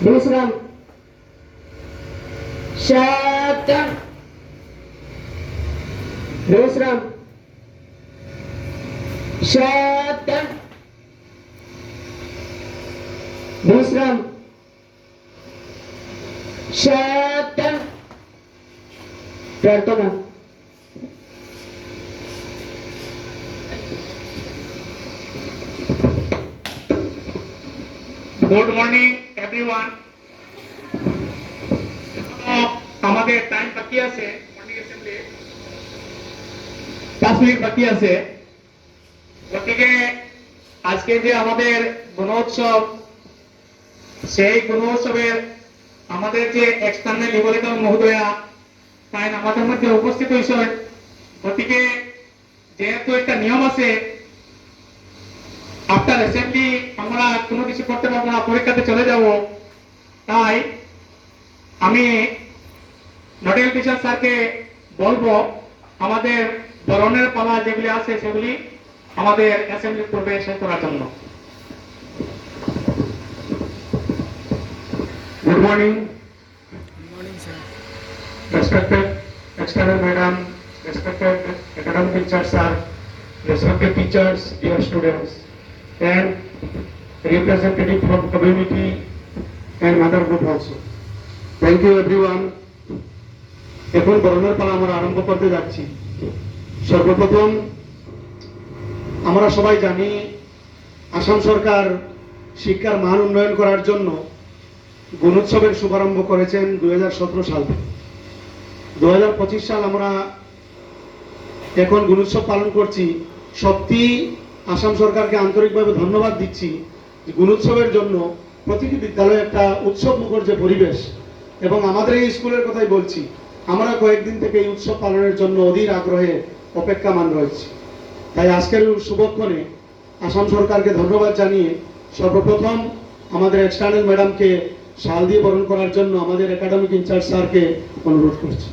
दूसरा शब्द दूसरा शब्द दूसरा शब्द प्रार्थना गुड मॉर्निंग एवरीवन আমাদের টাইম বাকি আছে মর্নিং অ্যাসেম্বলি 5 মিনিট বাকি আছে গতিকে আজকে যে আমাদের গুণোৎসব সেই গুণোৎসবের আমাদের যে এক্সটার্নাল লেভেলের মহোদয়া তাই আমাদের মধ্যে উপস্থিত হয়েছেন গতিকে যেহেতু একটা নিয়ম আছে আফটার অ্যাসেম্বলি আমরা কোনো কিছু করতে পারবো না পরীক্ষাতে চলে যাব তাই আমি নোডাল টিচার স্যারকে বলবো আমাদের বরণের পালা যেগুলি আছে সেগুলি আমাদের অ্যাসেম্বলি পূর্বে শেষ করার জন্য good morning respected external madam respected academic teachers sir respected teachers dear students and representative from community and mother group also. Thank you everyone. এখন বরণের পালা আমরা আরম্ভ করতে যাচ্ছি। সর্বপ্রথম আমরা সবাই জানি আসাম সরকার শিক্ষার মান উন্নয়ন করার জন্য গুণোৎসবের শুভারম্ভ করেছেন 2017 সাল থেকে। 2025 সাল আমরা এখন গুণোৎসব পালন করছি। সত্যি আসাম সরকারকে আন্তরিকভাবে ধন্যবাদ দিচ্ছি যে গুণোৎসবের জন্য প্রতিটি বিদ্যালয়ে একটা উৎসব মুখর যে পরিবেশ এবং আমাদের এই স্কুলের কথাই বলছি আমরা কয়েকদিন থেকে এই উৎসব পালনের জন্য অধীর আগ্রহে অপেক্ষামান রয়েছি। তাই আজকের শুভক্ষণে আসাম সরকারকে ধন্যবাদ জানিয়ে সর্বপ্রথম আমাদের এক্সটার্নাল ম্যাডামকে শাল দিয়ে বরণ করার জন্য আমাদের একাডেমিক ইনচার্জ স্যারকে অনুরোধ করছি।